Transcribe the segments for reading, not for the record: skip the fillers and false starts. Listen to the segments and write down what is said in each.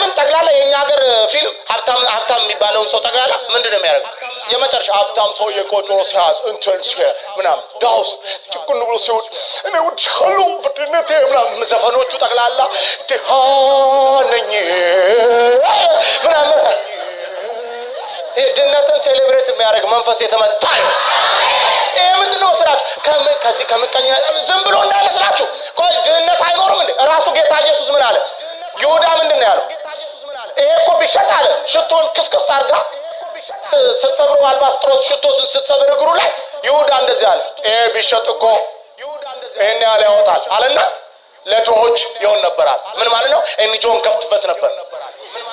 አሁን ጠቅላላ የኛ ሀገር ፊልም ሀብታም የሚባለውን ሰው ጠቅላላ ምንድነው የሚያደርገው? የመጨረሻ ሀብታም ሰው የቆጥሮ ሲያዝ እንትን ምናምን ዳውስ ጭቁን ብሎ ሲውል እኔ ወድሻለሁ በድነቴ ምናምን ዘፈኖቹ ጠቅላላ ድሃ ነኝ ምናምን ድነትን ሴሌብሬት የሚያደርግ መንፈስ የተመታ ነው። ይሄ ምንድነው ስራችሁ? ከዚህ ከምቀኛ ዝም ብሎ እንዳይመስላችሁ። ቆይ ድህነት አይኖርም እንዴ? ራሱ ጌታ ኢየሱስ ምን አለ? ይሁዳ ምንድነው ያለው? ይሄ እኮ ቢሸጥ አለ ሽቶን ክስክስ አድርጋ ስትሰብረው አልባስጥሮስ ሽቶ ስትሰብር እግሩ ላይ ይሁዳ እንደዚህ አለ፣ ይሄ ቢሸጥ እኮ ይሄን ያህል ያወጣል አለና ለድሆች ይሆን ነበራል። ምን ማለት ነው? ኤንጂኦን ከፍትበት ነበር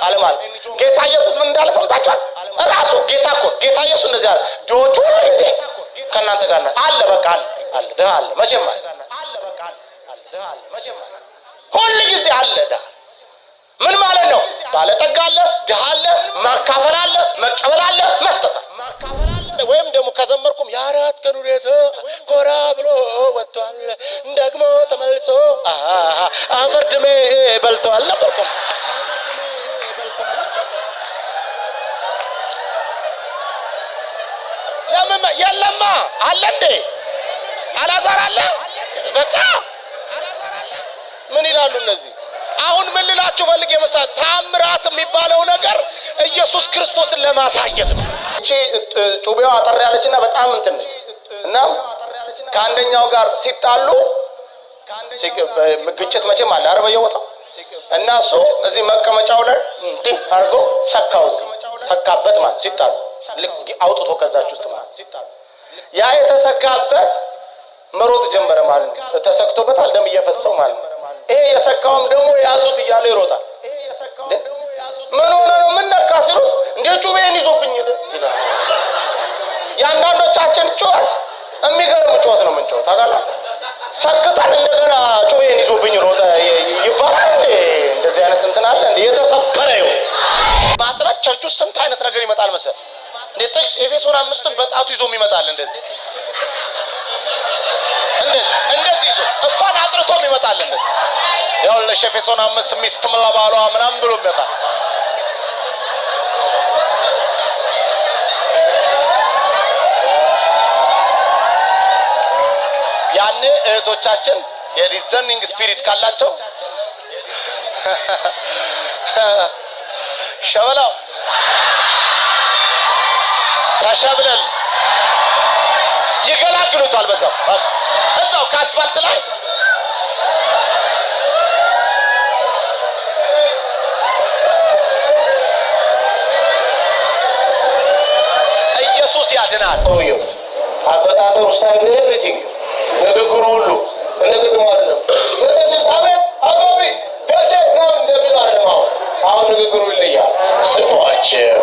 አለ ማለት። ጌታ ኢየሱስ ምን እንዳለ ሰምታችኋል? ራሱ ጌታ እኮ ጌታ ኢየሱስ እንደዚህ አለ፣ ድሆች ሁሉ ጊዜ ከእናንተ ጋር አለ። በቃ አለ ድሃ አለ መቼም አለ በቃ አለ ድሃ አለ መቼም አለ ሁሉ ጊዜ አለ ድሃ። ምን ማለት ነው? ባለጠጋ አለ፣ ድሃ አለ፣ ማካፈል አለ፣ መቀበል አለ፣ መስጠት አለ። ወይም ደግሞ ከዘመርኩም የአራት ቀን ሁኔታ ጎራ ብሎ ወጥቷል ደግሞ ተመልሶ አፈርድሜ በልቷል ነበርኩም የለማ አለ እንዴ አላዛር አለ በቃ አላዛር አለ። ምን ይላሉ እነዚህ? አሁን ምን ልላችሁ ፈልጌ መሰለህ፣ ታምራት የሚባለው ነገር ኢየሱስ ክርስቶስን ለማሳየት ነው። እቺ ጩቤዋ አጠር ያለችና በጣም እንትን እና ከአንደኛው ጋር ሲጣሉ ግጭት መቼም አለ አረ በየቦታው እና እሱ እዚህ መቀመጫው ላይ እንዲህ አድርጎ ሰካበት ማለት ሲጣሉ ልክ አውጥቶ ከዛች ውስጥ ማለት ሲጣሉ ያ የተሰካበት መሮጥ ጀመረ ማለት ነው። ተሰክቶበታል ደም እየፈሰው ማለት ነው። ይሄ የሰካውም ደግሞ ያዙት እያለ ይሮጣል። ምን ሆነ ነው ምን ነካ ሲሉት እንደ ጩቤን ይዞብኝ ይላል። ያንዳንዶቻችን ጩኸት የሚገርም ጩኸት ነው። ምን ጩኸት ታውቃለህ? ሰክተን እንደገና ጩቤን ይዞብኝ ሮጠ ይባላል። እንደዚህ አይነት እንትን አለ እንዴ? የተሰበረ ይው ማጥራት ቸርች ውስጥ ስንት አይነት ነገር ይመጣል መሰለህ። እንዴ ጥቅስ ኤፌሶን 5ን በጣቱ ይዞ ይመጣል። እንደዚህ ይዞ እሷን አጥርቶ ይመጣል። እንደዚህ ያው ለኤፌሶን 5 ሚስት ለባሏ ምናምን ብሎ ይመጣል። ያኔ እህቶቻችን የዲዘርኒንግ ስፒሪት ካላቸው ሸበላው ተሸብለል ይገላግሉታል። እዛው ከአስፋልት ላይ ኢየሱስ ያድናል። ቶዩ አበጣጠሩ ስታይል ኤቭሪቲንግ ንግግሩ ሁሉ ንግግሩ አይደለም። አቤት አባቢ ገቼ ነው እንደሚለው አይደለም። አሁን ንግግሩ ይለያል። ስጧቸው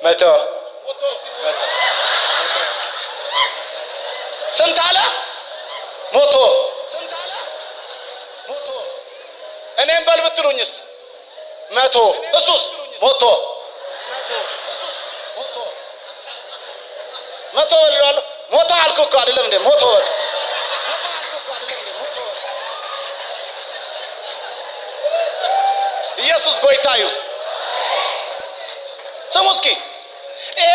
መቶ ስንት አለ ሞቶ እኔም በል ብትሉኝስ መቶ እሱስ ሞቶ እላለሁ። ሞቶ አልኩህ እኮ አይደለም እንዴ? ሞቶ ኢየሱስ ጎይታዩ ስሙ እስኪ ይሄ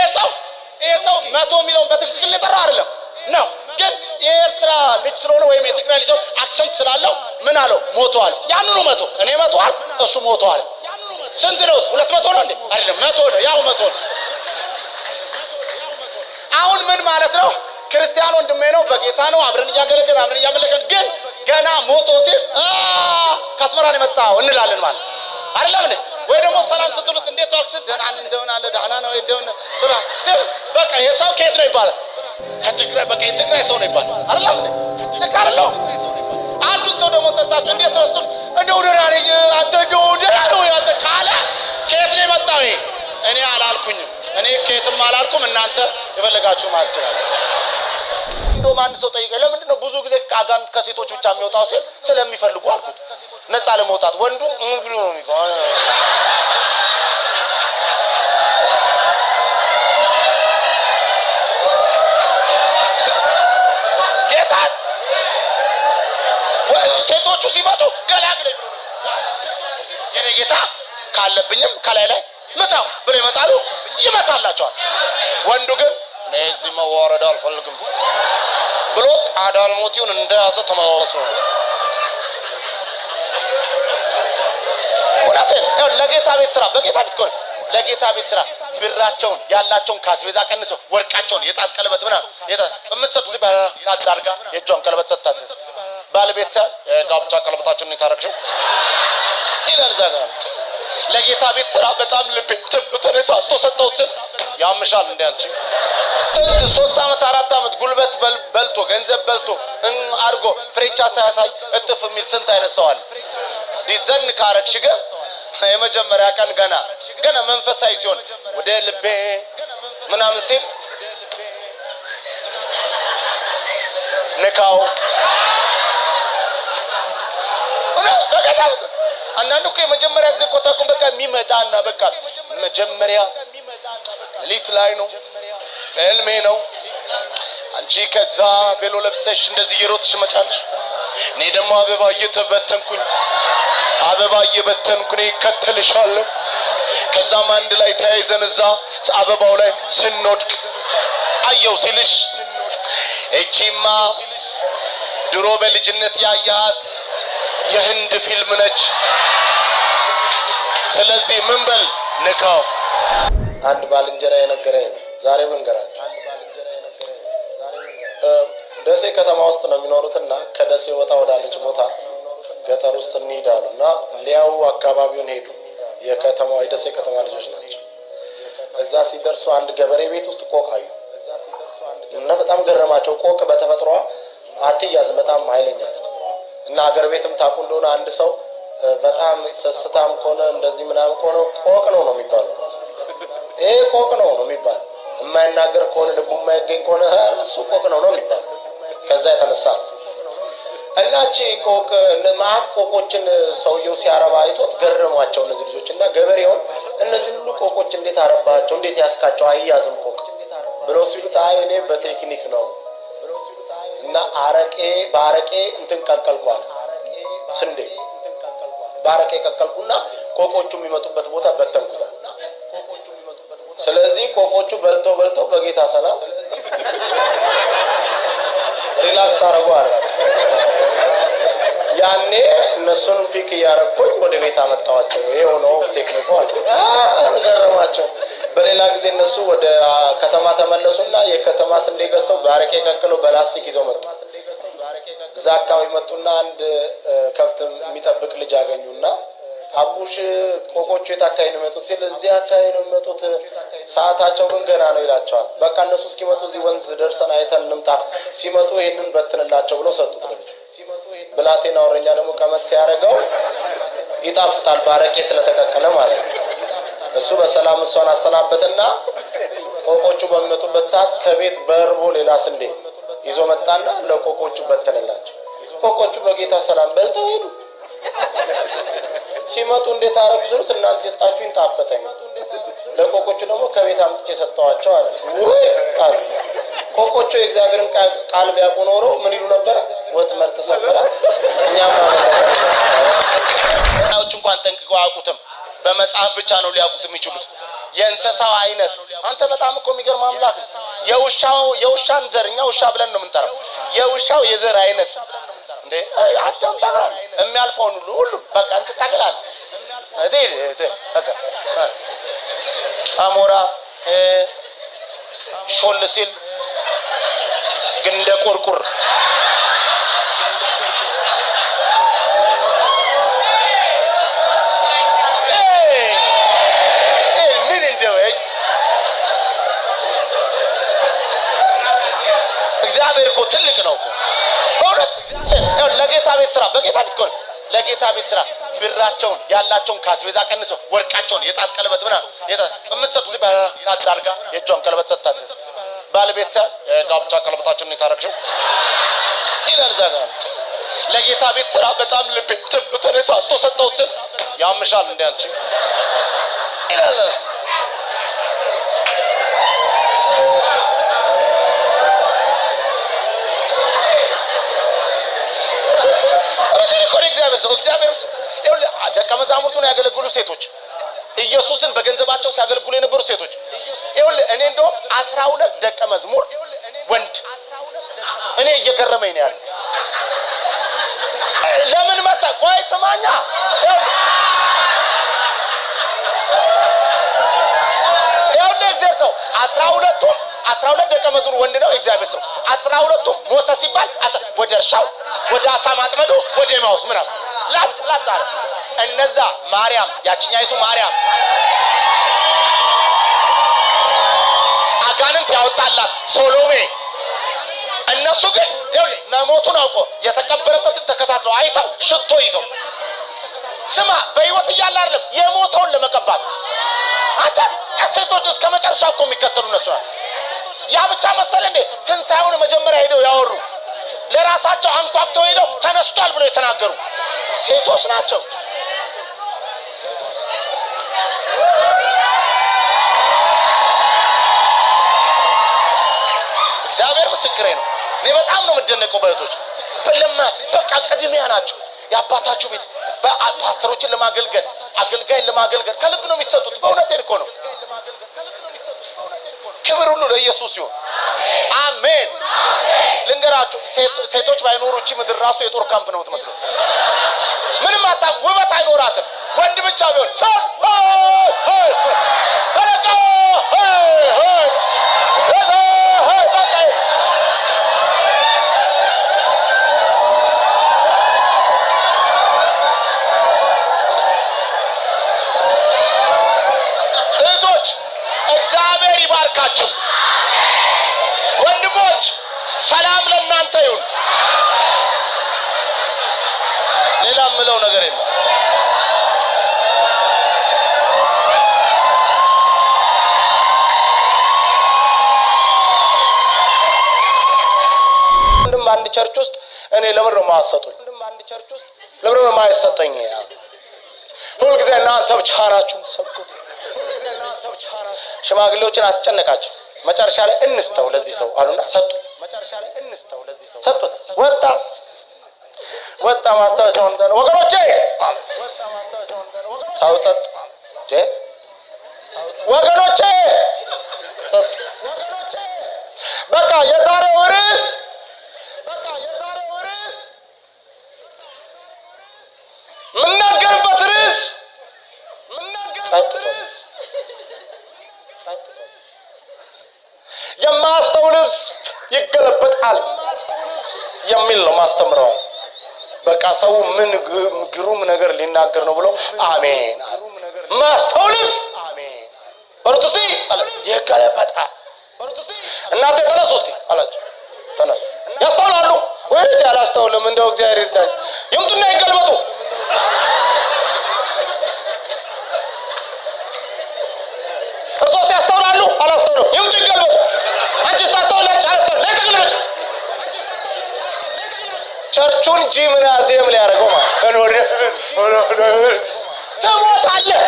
ሰው መቶ የሚለውን በትክክል ሊጠራ አይደለም ነው፣ ግን የኤርትራ ልጅ ስለሆነ ወይም የትግራይ ልጅ አክሰንት ስላለው ምን አለው? ሞቷል። ያንኑ መቶ እኔ መቷል እሱ ሞቷል። ስንት ነው? 200 ነው እንዴ? አይደለም 100 ነው። ያው 100 ነው። አሁን ምን ማለት ነው? ክርስቲያን ወንድሜ ነው፣ በጌታ ነው፣ አብረን እያገለገልን አብረን እያመለከን፣ ግን ገና ሞቶ ሲል ከአስመራ ነው የመጣው እንላለን ማለት አይደለም እንዴ? ወይ ደግሞ ሰላም ስትሉት እንዴት ዋክስ ደህና እንደሆነ አለ ደህና ነው እንደሆነ ስራ ሲል በቃ የሰው ከየት ነው ይባላል? ከትግራይ በቃ የትግራይ ሰው ነው ይባላል አይደለም እንዴ? አንዱ ሰው ደግሞ ተጣጣ እንዴት ረስቱት እንደው ደህና ነኝ አንተ እንደው ደህና ነው እናንተ የፈለጋችሁ ማለት ይችላል። እንደውም አንድ ሰው ጠይቀኝ፣ ለምንድን ነው ብዙ ጊዜ አጋንንት ከሴቶች ብቻ የሚወጣው ሲል ስለሚፈልጉ አልኩት። ነፃ ለመውጣት ወንዱ ብሎ ነው የሚቆም። ጌታ ሴቶቹ ሲመጡ ገላግለኝ ብሎ የኔ ጌታ ካለብኝም ከላይ ላይ መታው ብሎ ይመጣሉ፣ ይመታላቸዋል። ወንዱ ግን እኔ እዚህ መዋረድ አልፈልግም ብሎት አዳልሞቲውን እንደያዘ ተመለሰ። ለጌታ ቤት ስራ በጌታ ፊት ቆይ ለጌታ ቤት ስራ ብራቸውን ያላቸውን ካስቤዛ ቀንሰው ወርቃቸውን የጣት ቀለበት ምናምን የምትሰጡ እዚህ ባታርጋ የእጇን ቀለበት ሰጣት ባለቤት ሰ የጋብቻ ቀለበታችንን የታረክሽው ይላል ዛጋ ለጌታ ቤት ስራ በጣም ልብ ተነሳስቶ ሰጠውት ያምሻል እንዴ አንቺ 3 አመት 4 አመት ጉልበት በልቶ ገንዘብ በልቶ አርጎ ፍሬቻ ሳያሳይ እጥፍ የሚል ስንት አይነት ሰው አለ። ዲዘን ካረክሽ ግን የመጀመሪያ ቀን ገና መንፈሳዊ ሲሆን ወደ ልቤ ምናምን ሲል ንካው በቃ አንዳንዱ እኮ የመጀመሪያ ጊዜ ቆጣቁም በቃ የሚመጣና በቃ መጀመሪያ ሊት ላይ ነው ህልሜ ነው። አንቺ ከዛ ቬሎ ለብሰሽ እንደዚህ እየሮጥሽ መጫለሽ፣ እኔ ደግሞ አበባ እየተበተንኩኝ ከተልሻለሁ። ከዛም አንድ ላይ ተያይዘን እዛ አበባው ላይ ስንወድቅ አየው ሲልሽ እቺማ ድሮ በልጅነት ያያት የህንድ ፊልም ነች። ስለዚህ ምን በል ንካው። አንድ ባልንጀራ የነገረኝ ነው ዛሬ መንገራችሁ። ደሴ ከተማ ውስጥ ነው የሚኖሩትና ከደሴ ወጣ ወዳለች ቦታ ገጠር ውስጥ እንሄዳሉና ሊያው አካባቢውን ሄዱ። የከተማው የደሴ ከተማ ልጆች ናቸው። እዛ ሲደርሱ አንድ ገበሬ ቤት ውስጥ ቆቅ አዩ እና በጣም ገረማቸው። ቆቅ በተፈጥሯ አትያዝ፣ በጣም ኃይለኛ ነች እና አገር ቤትም ታቁ እንደሆነ አንድ ሰው በጣም ሰስታም ከሆነ እንደዚህ ምናምን ከሆነ ቆቅ ነው የሚባለው። ይሄ ቆቅ ነው የሚባለው። የማይናገር ከሆነ ልቡ የማይገኝ ከሆነ እሱ ቆቅ ነው የሚባለው። ከዛ የተነሳ እናቺ ቆቅ ማአት ቆቆችን ሰውየው ሲያረባ አይቶት ገረሟቸው እነዚህ ልጆች እና ገበሬውን እነዚህ ሁሉ ቆቆች እንዴት አረባቸው እንዴት ያስካቸው አይያዝም ቆቅ ብለው ሲሉት አይ እኔ በቴክኒክ ነው እና ባረቄ እንትን ቀቀልኳል ስንዴ ባረቄ ቀቀልኩና ቆቆቹ የሚመጡበት ቦታ በተንኩታል። ስለዚህ ቆቆቹ በልተው በጌታ ሰላም ሪላክስ አረጉ አለ። ያኔ እነሱን ፒክ ያረኩኝ ወደ ቤት አመጣዋቸው። ይሄው ነው ቴክኒኩ አለ። ገረማቸው። በሌላ ጊዜ እነሱ ወደ ከተማ ተመለሱና የከተማ ስንዴ ገዝተው ባረቄ ቀቅለው በላስቲክ ይዘው መጡ። እዛ አካባቢ መጡና አንድ ከብት የሚጠብቅ ልጅ አገኙና አቡሽ ቆቆቹ የታካይ ነው መጡት ሲል እዚህ አካባቢ ነው መጡት ሰዓታቸው ግን ገና ነው ይላቸዋል። በቃ እነሱ እስኪመጡ እዚህ ወንዝ ደርሰን አይተን እንምጣ ሲመጡ ይሄንን በትንላቸው ብለው ሰጡት ልጅ። ብላቴና ወረኛ ደግሞ ቀመስ ያደረገው ይጣፍጣል ባረቄ ስለተቀቀለ ማለት ነው። እሱ በሰላም እሷን አሰናበትና ቆቆቹ በሚመጡበት ሰዓት ከቤት በርቦ ሌላ ስንዴ ይዞ መጣና ለቆቆቹ በትንላቸው። ቆቆቹ በጌታ ሰላም በልተው ሄዱ። ሲመጡ እንዴት አረክሱት እናንተ የጣችሁኝ ጣፈጠኝ። ለቆቆቹ ደግሞ ከቤት አምጥቼ ሰጣዋቸው አለ። ወይ አለ ቆቆቹ የእግዚአብሔርን ቃል ቢያውቁ ኖሮ ምን ይሉ ነበር? ወጥመድ ተሰበረ። እኛም አሁን እንኳን ጠንቅቀው አያውቁትም። በመጽሐፍ ብቻ ነው ሊያውቁት የሚችሉት። የእንስሳው አይነት አንተ በጣም እኮ የሚገርም አምላክ። የውሻን ዘር እኛ ውሻ ብለን ነው የምንጠራው። የውሻው የዘር አይነት እንዴ አዳም ታግላል የሚያልፈውን ሁሉ በቃ እንስ ታግላል በቃ አሞራ ሾል ሲል ግን እንደ ቁርቁር ምን እንደው እግዚአብሔር እኮ ትልቅ ነው እኮ በእውነት። ለጌታ ቤት ስራ በጌታ ፊት ቆይ ለጌታ ቤት ስራ ብራቸውን ያላቸውን ካስቤዛ ቀንሰው ወርቃቸውን የጣት ቀለበት ምናምን የምትሰጡ አድርጋ የእጇን ቀለበት ሰጣት። ባለቤት ጋብቻ ቀለበታችንን የታረክሽው ይላል እዛ ጋር። ለጌታ ቤት ስራ በጣም ልቤ ተነሳስቶ ሰጠሁት። ያምሻል እንደ አንቺ ይላል። እግዚአብሔር ደቀ መዛሙርቱን ያገለግሉ ሴቶች ኢየሱስን በገንዘባቸው ሲያገለግሉ የነበሩ ሴቶች እኔ እንደው 12 ደቀ መዝሙር ወንድ እኔ እየገረመኝ ነው ያለው። ለምን መሰል? ቆይ ስማኛ፣ እግዚአብሔር ሰው 12 ደቀ መዝሙር ወንድ ነው። እግዚአብሔር ሰው 12 ሞተ ሲባል ወደ እርሻው ወደ አሳ ማጥመዱ ወደ ኤማሁስ ምናምን ላጥ አለ። እነዛ ማርያም ያቺኛይቱ ማርያም አጋንንት ያወጣላት ሶሎሜ እነሱ ግን መሞቱን አውቆ የተቀበረበትን ተከታትለው አይተው ሽቶ ይዘው ስማ በህይወት እያለ አይደለም የሞተውን ለመቀባት አንተ ሴቶች እስከ መጨረሻው እኮ የሚከተሉ እነሱ ናቸው። ያ ብቻ መሰለ እንዴ? ትንሣኤውን መጀመሪያ ሄደው ያወሩ ለራሳቸው አንኳኩተው ሄደው ተነስቷል ብለው የተናገሩ ሴቶች ናቸው። እግዚአብሔር ምስክሬ ነው። እኔ በጣም ነው የምደነቀው በእህቶች በቃ ቀድሚያ ናቸው። የአባታችሁ ቤት ፓስተሮችን ለማገልገል አገልጋይን ለማገልገል ከልብ ነው የሚሰጡት። በእውነቴን እኮ ነው። ክብር ሁሉ ለኢየሱስ ይሁን። አሜን። ልንገራችሁ ሴቶች ባይኖሩ እቺ ምድር ራሱ የጦር ካምፕ ነው የምትመስለው። ምንም አታም ውበት አይኖራትም። ወንድ ብቻ ቢሆን ሰረቃ እግዚአብሔር ይባርካችሁ። ወንድሞች ሰላም ለእናንተ ይሁን። ሌላ ምለው ነገር የለም። ወንድም አንድ ቸርች ውስጥ እኔ ለምን ነው ማሰጡኝ? አንድ ቸርች ውስጥ ለምን ነው ማይሰጠኝ? ሁልጊዜ እናንተ ብቻ ናችሁ የምትሰብኩት። ሽማግሌዎችን አስጨነቃቸው። መጨረሻ ላይ እንስተው ለዚህ ሰው አሉና ሰጡት። ሰጡት። ወጣ ማስታወሻውን ወገኖቼ ሳውጸጥ ወገኖቼ ሰጥ በቃ የዛሬው ርዕስ ምናገርበት ርዕስ የማስተውል ልብስ ይገለበጣል የሚል ነው ማስተምረው። በቃ ሰው ምን ግሩም ነገር ሊናገር ነው ብሎ አሜን ማስተውል ልብስ አሜን በሩት እስቲ አለ ይገለበጣል። እናንተ ተነሱ እስቲ አላችሁ። ተነሱ። ያስተውላሉ ወይስ ያላስተውልም? እንደው እግዚአብሔር ይርዳኝ። ይምጡና ይገልበጡ። እርሶስ ያስተውላሉ አላስተውሉም? ይምጡ ይገልበጡ። አንቺስ ታስተውላለች አላስተውልም? ለተገልበጭ ቸርቹን ጂምናዚየም ሊያደርገው ማለት ትሞታለህ።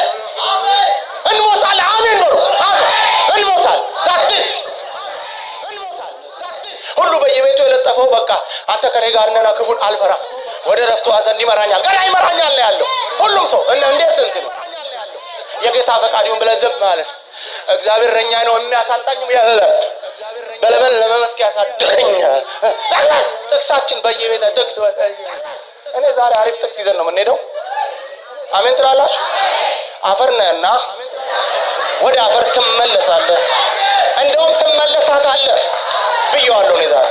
አሜን እንሞታለን። አሜን በሉ። አሜን እንሞታለን። that's it ሁሉ በየቤቱ የለጠፈው በቃ አንተ ከኔ ጋር ነና ክፉን አልፈራ ወደ ረፍቱ ዘንድ ይመራኛል ገና ይመራኛል ነው ያለው ሁሉም ሰው። እንዴት እንት ነው የጌታ ፈቃድ ይሁን ብለህ ዝም ማለት እግዚአብሔር እረኛ ነው የሚያሳጣኝም ያለ በለመለመ መስክ ያሳድረኛል። ጥቅሳችን በየቤተ ጥቅስ እኔ ዛሬ አሪፍ ጥቅስ ይዘን ነው የምንሄደው። አሜን ትላላችሁ? አፈር ነህና ወደ አፈር ትመለሳለህ፣ እንደውም ትመለሳታለህ ብየዋለሁ። እኔ ዛሬ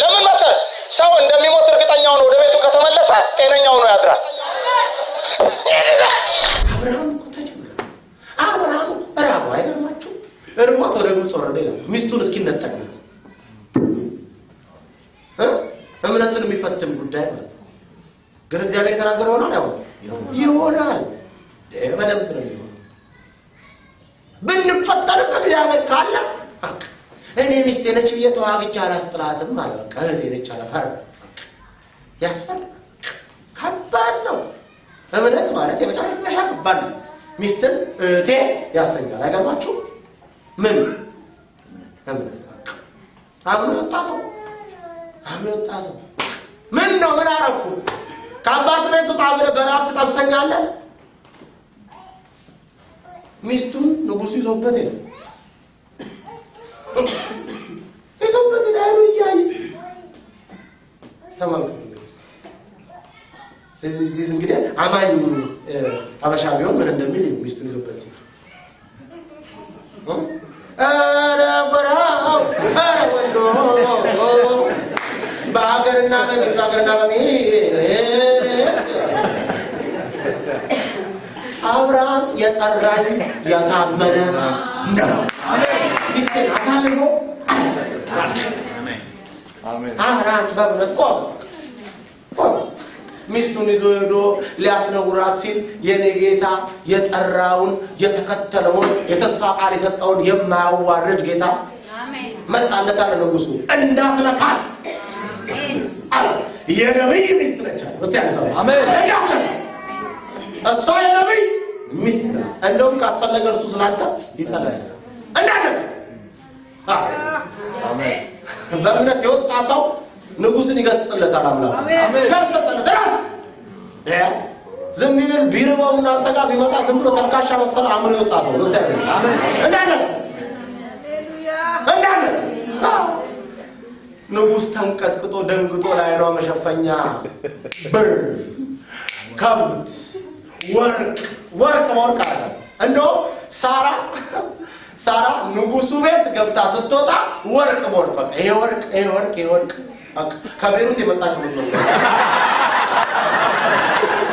ለምን መሰለህ ሰው እንደሚሞት እርግጠኛው ነው። ወደ ቤቱ ከተመለሰ ጤነኛው ነው ያድራል። አብርሃም ራቡ አይገርማችሁ? እርሞት ወደ ግብፅ ወረደ ይላል። ሚስቱን እስኪነጠቅ ነው። እምነት እምነትን የሚፈትን ጉዳይ ማለት ነው። ግን እግዚአብሔር የተናገረው ነው ይሆናል። በደንብ ነው ይሆናል። ብንፈጠር በእግዚአብሔር ካለ እኔ ሚስቴ ነች ብዬ ተዋግቼ አላስጥላትም ማለት በቃ እህቴ ነች አላፈር ያስፈል ከባድ ነው። እምነት ማለት የመጨረሻ ከባድ ነው። ሚስትን እህቴ ያሰኛል። አይገርማችሁ? ምን እምነት አብሮ ታሰው ምን ነው ምን አረኩ? ከአባት ቤት ታብለ በራፍ ተጠብሰኛለህ። ሚስቱን ንጉስ ይዞበት ነው ያይ ተማምኩ። እዚህ እንግዲህ አማኝ አበሻ ቢሆን ምን እንደሚል ሚስቱን ይዞበት ሲል በራው ወንዶ በአገርና አብርሃም የጠራኝ ያታመነ ነው። ሚስቴን አታልሎ አብርሃም በእምነት ቆመ። ሚስቱን ይዞ ሄዶ ሊያስነውራት ሲል የኔ ጌታ የጠራውን የተከተለውን የተስፋ ቃል የሰጠውን የማያዋርድ ጌታ መጣለት አለ ንጉሱ። እንዳትነካት አለ። የነብይ ሚስት ነች። እስቲ አንሳው አሜን። እሷ የነብይ ሚስት እንደውም ካስፈለገ እርሱ ስላንተ ይጠራል እንዳትነካ አሜን። በእምነት የወጣ ሰው ንጉስን ይገስጽለታል አምላክ አሜን። ገስጽለታል ዝም ቢል ቢርበውና አንተጋ ቢመጣ ዝም ብሎ ተርካሻ መሰለ አምሮ የወጣ ሰው ነው። አሜን። እንዳትነካ ሃሌሉያ ንጉስ ተንቀጥቅጦ ደንግጦ ላይ ነው መሸፈኛ ብር ከብት ወርቅ አለ። እንደው ሳራ ንጉሱ ቤት ገብታ ስትወጣ ወርቅ በቃ ይሄ ወርቅ ከቤሩት የመጣች ነው።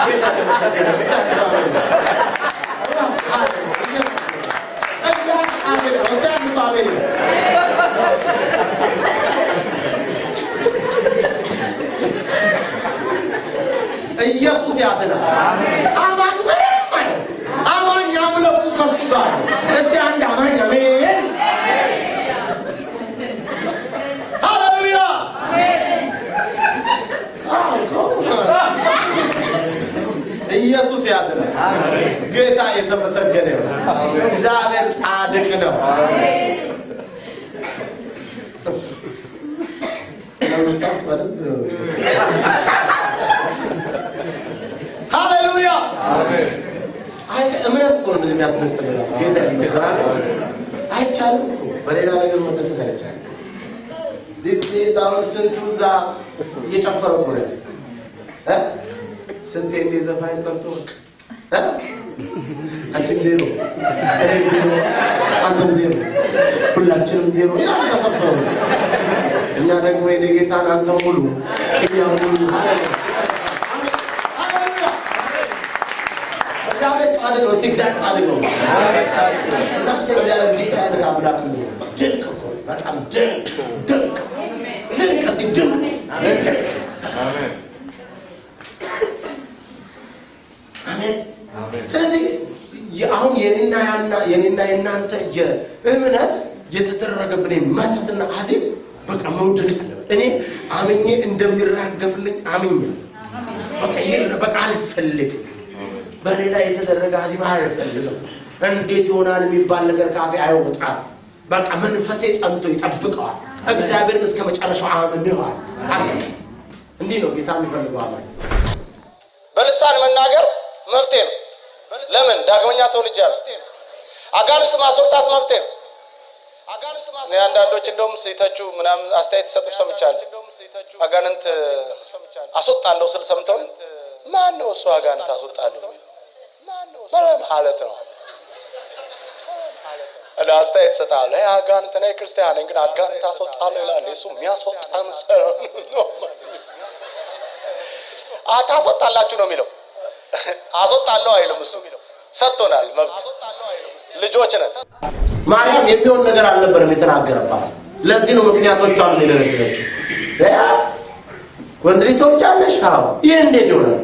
ቤታ ተመሰገነ ቤታ ኢየሱስ ያድናል። አማኝ አምልኩ ከሱ ጋር እስቲ አንድ አማኝ አሜን ሃሌሉያ ኢየሱስ ያድናል። ጌታ የተመሰገነ ነው። እግዚአብሔር ጻድቅ ነው። ሃሌሉያ አሜን። እምነት እኮ ነው የሚያስደስተው። ጌታ ይመስገን። አይቻልም እኮ በሌላ ነገር መደሰት አይቻልም። ዲስ አሁን ስንቱ እዛ እየጨፈረ እኮ ነው ስንቴ እንደዘፋኝ ጠርቶ አንቺም ዜሮ እኔም ዜሮ አንተም ዜሮ ሁላችንም ዜሮ ይላል ተሰብስበው። እኛ ደግሞ የኔ ጌታን አንተ ሙሉ እኛ ሙሉ እግዚአብሔር ጻድቅ ነው። እግዚአብሔር ጻድቅ ነው። እግዚአብሔር አምላክ ነው። ድንቅ እኮ በጣም ድንቅ አሜን አሜን። ስለዚህ አሁን የኔና የናንተ የእምነት የተደረገብን መተትና አዚም በቃ መውደድ አለበት። እኔ አምኜ እንደሚራገፍልኝ አምኜ በቃ አልፈልግም። በሌላ የተደረገ አዚም አልፈልግም። እንዴት ይሆናል የሚባል ነገር ካፌ አይወጣም። በቃ መንፈሴ ጸንቶ ይጠብቀዋል። እግዚአብሔርን እስከ መጨረሻው አምነዋል። እንዲህ ነው ጌታ የሚፈልገው አማኝ። በልሳን መናገር መብቴ ነው። ለምን ዳግመኛ ተወልጃለሁ። አጋንንት ማስወጣት መብቴ ነው። አንዳንዶች እንደውም ሲተቹ ምናምን አስተያየት ሰጡ ሰምቻለሁ። አጋንንት አስወጣለሁ ስል ሰምተው ማን ነው እሱ አጋንንት አስወጣለሁ ማለት ነው እና አስተያየት ሰጣለሁ። አጋንንት ነኝ ክርስቲያን ነኝ ግን አጋንንት አስወጣለሁ ይላል። እሱ የሚያስወጣን ሰው ነው። አታስወጣላችሁ ነው የሚለው። አስወጣለሁ አይልም። እሱ ሰጥቶናል መብት። ልጆች ነን። ማርያም የሚሆን ነገር አልነበረም የተናገረባት። ለዚህ ነው ምክንያቶቿን የደረሰችው። ወንድ ልጅ ትወልጃለሽ? አዎ። ይህ እንዴት ይሆናል?